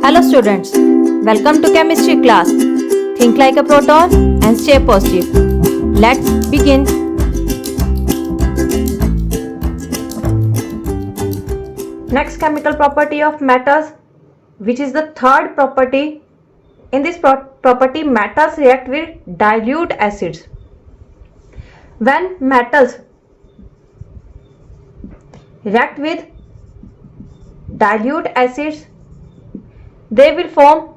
Hello students, welcome to chemistry class. Think like a proton and stay positive. Let's begin. Next chemical property of metals, which is the third property. In this property, metals react with dilute acids. When metals react with dilute acids, they will form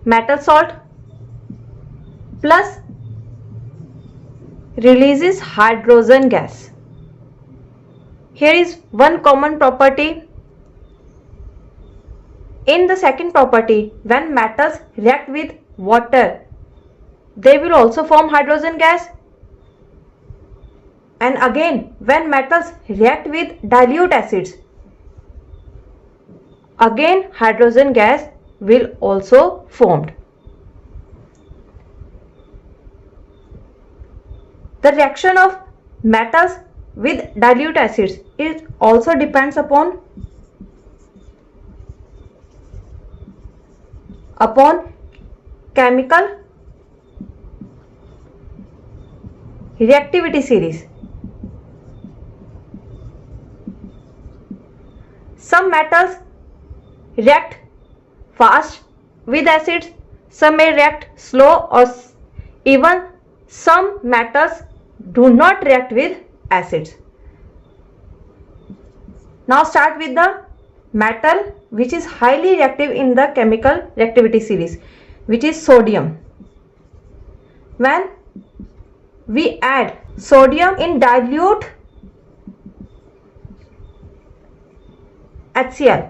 metal salt plus releases hydrogen gas. Here is one common property. In the second property, when metals react with water, they will also form hydrogen gas. And again, when metals react with dilute acids, again hydrogen gas will also formed. The reaction of metals with dilute acids is also depends upon chemical reactivity series. Some metals react fast with acids, some may react slow, or even some metals do not react with acids. Now start with the metal which is highly reactive in the chemical reactivity series, which is sodium. When we add sodium in dilute HCl,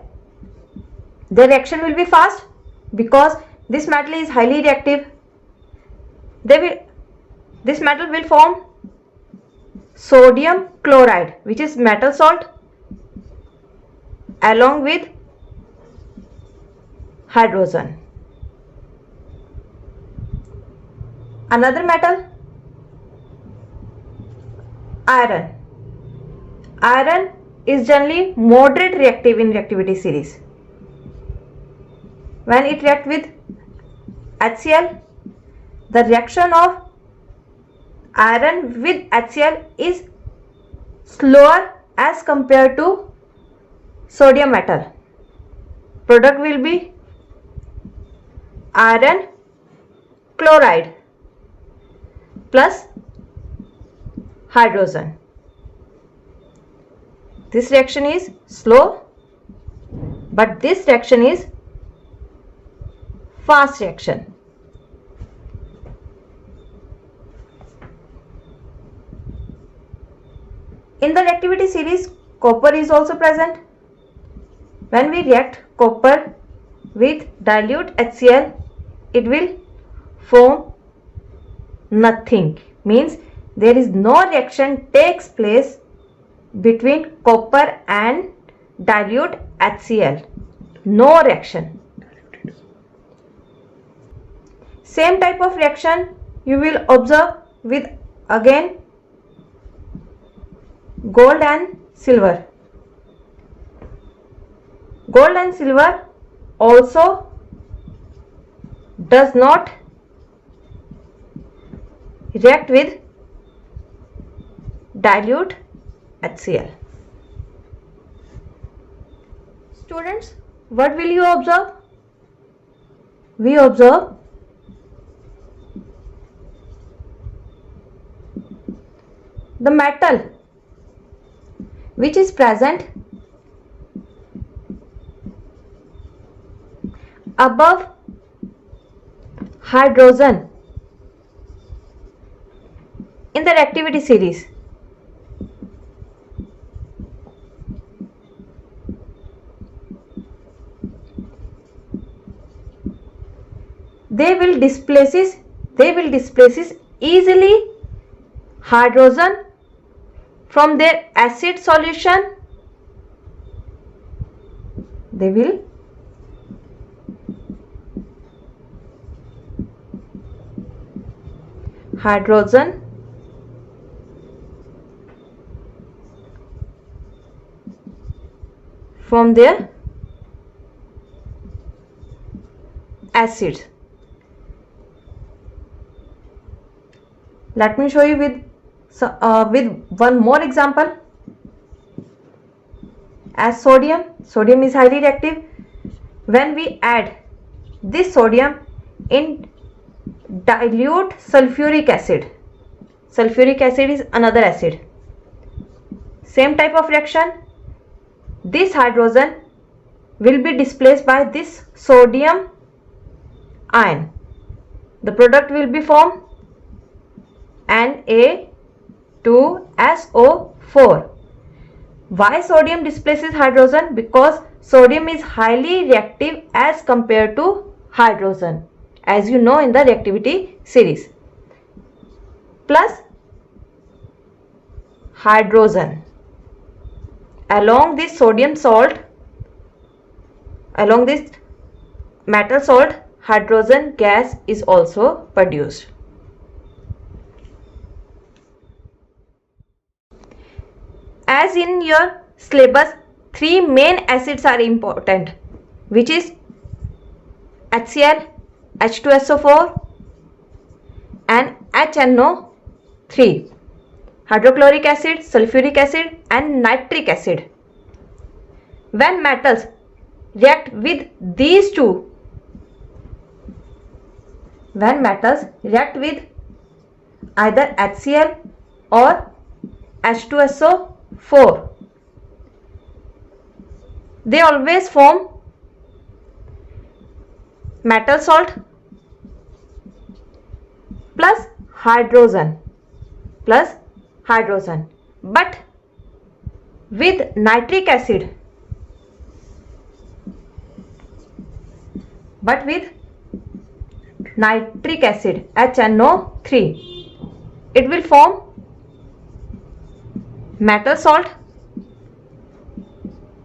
the reaction will be fast because this metal is highly reactive. This metal will form sodium chloride, which is metal salt, along with hydrogen. Another metal, iron. Iron is generally moderate reactive in reactivity series. When it reacts with HCl, the reaction of iron with HCl is slower as compared to sodium metal. Product will be iron chloride plus hydrogen. This reaction is slow, but this reaction is fast reaction. In the reactivity series, copper is also present. When we react copper with dilute HCl, it will form nothing. Means there is no reaction takes place between copper and dilute HCl. No reaction. Same type of reaction you will observe with again gold and silver. Gold and silver also does not react with dilute HCl. Students, what will you observe? We observe the metal which is present above hydrogen in the reactivity series. They will displaces easily hydrogen from their acid solution. They will hydrogen from their acids. Let me show you with one more example. As sodium is highly reactive. When we add this sodium in dilute sulfuric acid is another acid. Same type of reaction. This hydrogen will be displaced by this sodium ion. The product will be formed Na2SO4. Why sodium displaces hydrogen? Because sodium is highly reactive as compared to hydrogen, as you know in the reactivity series. Plus hydrogen. Along this sodium salt, along this metal salt, hydrogen gas is also produced. As in your syllabus, three main acids are important, which is HCl, H2SO4 and HNO3. Hydrochloric acid, sulfuric acid and nitric acid. When metals react with these two, either HCl or H2SO4, they always form metal salt plus hydrogen. But with nitric acid, HNO3, it will form metal salt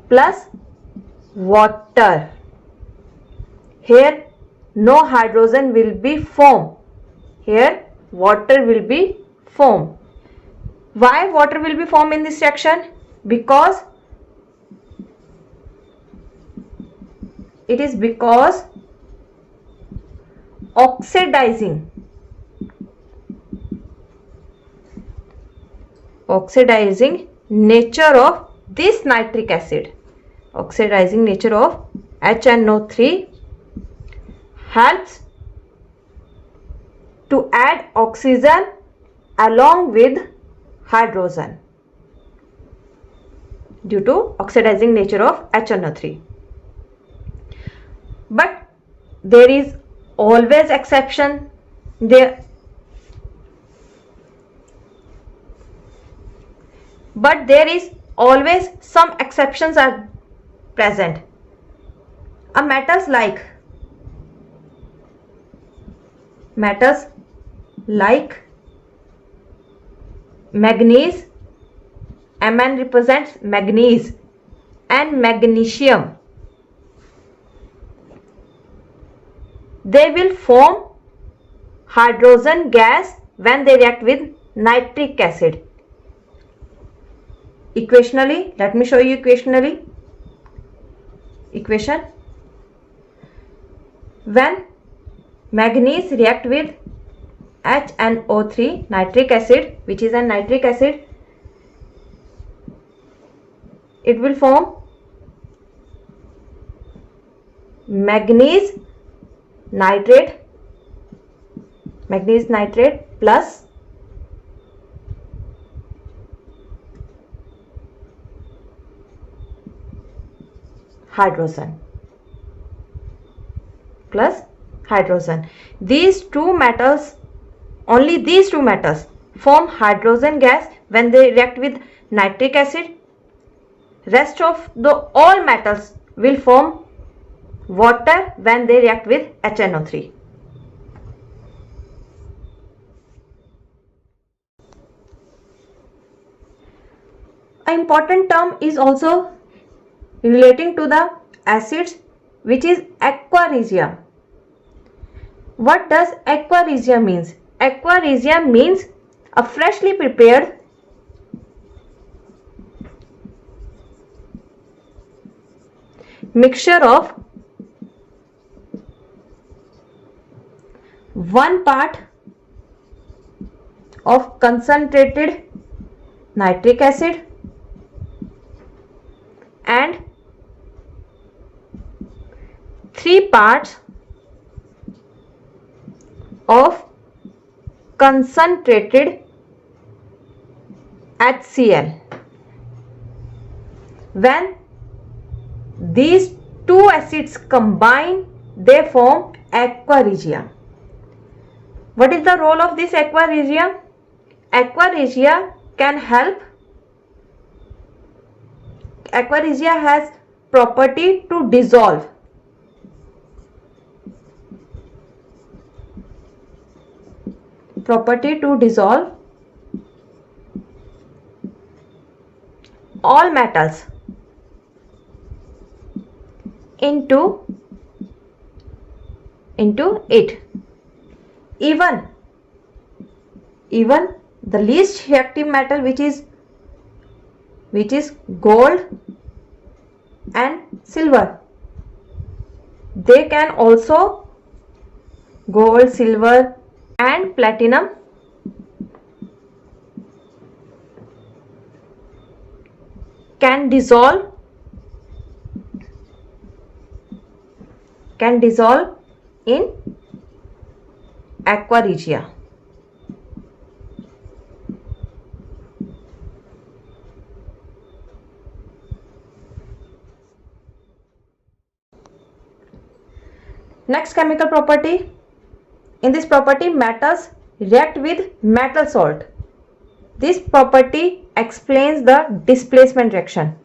plus water. Here no hydrogen will be formed. Here water will be formed. Why water will be formed in this reaction? Because oxidizing nature of this nitric acid, oxidizing nature of HNO3 helps to add oxygen along with hydrogen due to oxidizing nature of HNO3. But there is always exception. But there is always some exceptions are present. Metals like manganese, Mn represents manganese, and magnesium, they will form hydrogen gas when they react with nitric acid. Equationally, let me show you equationally. Equation: when manganese react with HNO3, nitric acid, which is a nitric acid, it will form manganese nitrate plus hydrogen. These two metals, only these two metals form hydrogen gas when they react with nitric acid. Rest of the all metals will form water when they react with HNO3. An important term is also relating to the acids, which is aqua regia. What does aqua regia means? Aqua regia means a freshly prepared mixture of 1 part of concentrated nitric acid and 3 parts of concentrated HCl. When these two acids combine, they form aqua regia. What is the role of this aqua regia? Aqua regia can help. Aqua regia has property to dissolve. Property to dissolve all metals into it. Even the least reactive metal, which is gold and silver, they can also, gold, silver and platinum, can dissolve in aqua regia. Next chemical property. In this property, metals react with metal salt. This property explains the displacement reaction.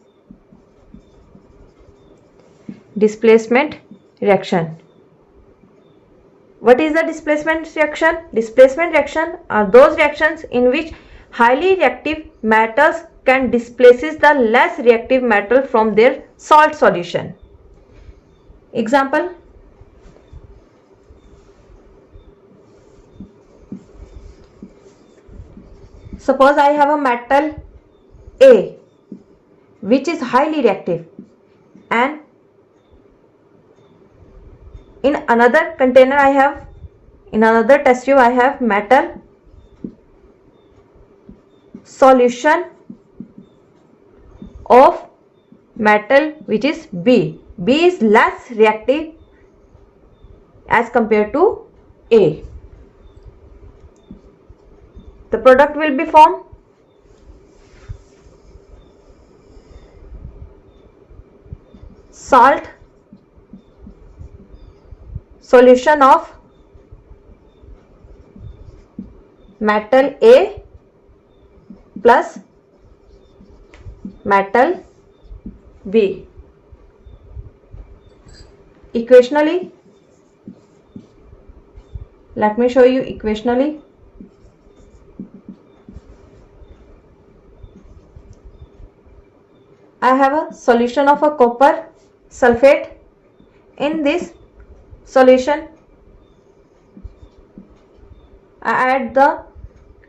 Displacement reaction. What is the displacement reaction? Displacement reaction are those reactions in which highly reactive metals can displaces the less reactive metal from their salt solution. Example: suppose I have a metal A which is highly reactive, and in another container in another test tube I have metal solution of metal which is B. B is less reactive as compared to A. The product will be formed. Salt solution of metal A plus metal B. Equationally, let me show you equationally. I have a solution of a copper sulfate. In this solution, I add the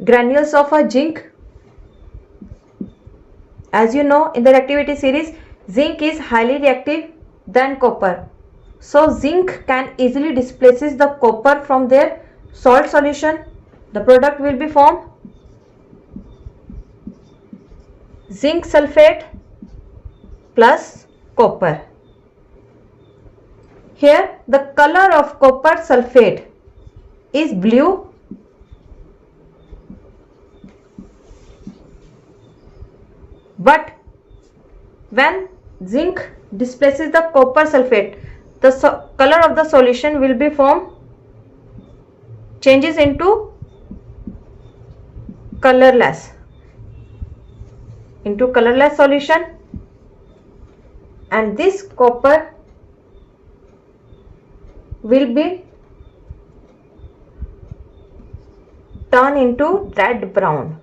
granules of a zinc. As you know, in the reactivity series, zinc is highly reactive than copper. So zinc can easily displaces the copper from their salt solution. The product will be formed zinc sulfate plus copper. Here the color of copper sulfate is blue, but when zinc displaces the copper sulfate, the color of the solution will be changes into colorless solution, and this copper will be turned into red brown.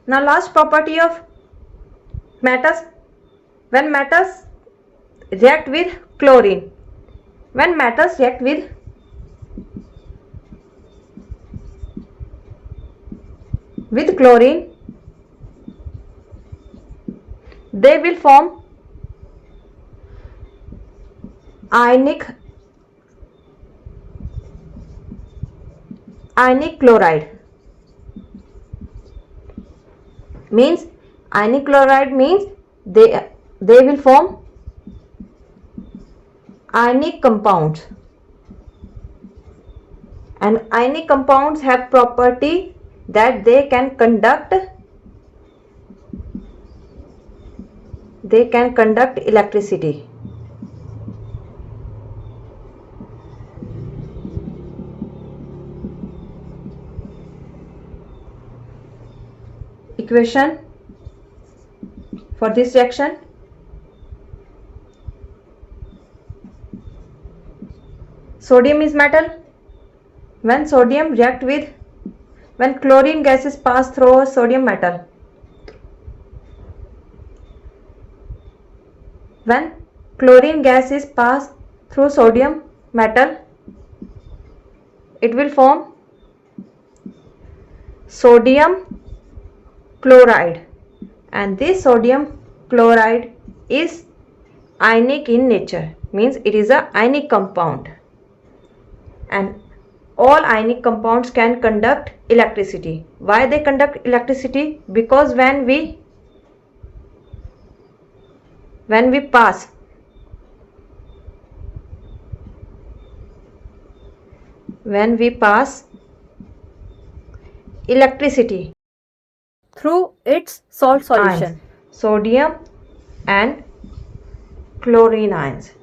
Now last property of metals, when metals react with chlorine. When metals react with with chlorine, they will form ionic chloride. Means ionic chloride means they will form ionic compounds, and ionic compounds have property that they can conduct electricity. Equation for this reaction: sodium is metal. When chlorine gases pass through a sodium metal, when chlorine gas is passed through sodium metal, it will form sodium chloride, and this sodium chloride is ionic in nature, means it is a ionic compound, and all ionic compounds can conduct electricity. Why they conduct electricity? Because when we pass electricity through its salt solution, ions, sodium and chlorine ions,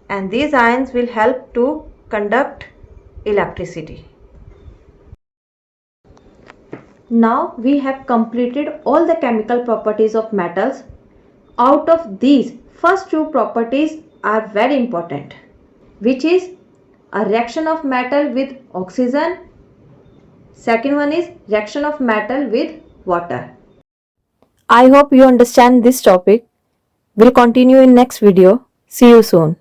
and these ions will help to conduct electricity. Now we have completed all the chemical properties of metals. Out of these, first two properties are very important, which is a reaction of metal with oxygen. Second one is reaction of metal with water. I hope you understand this topic. We'll continue in next video. See you soon.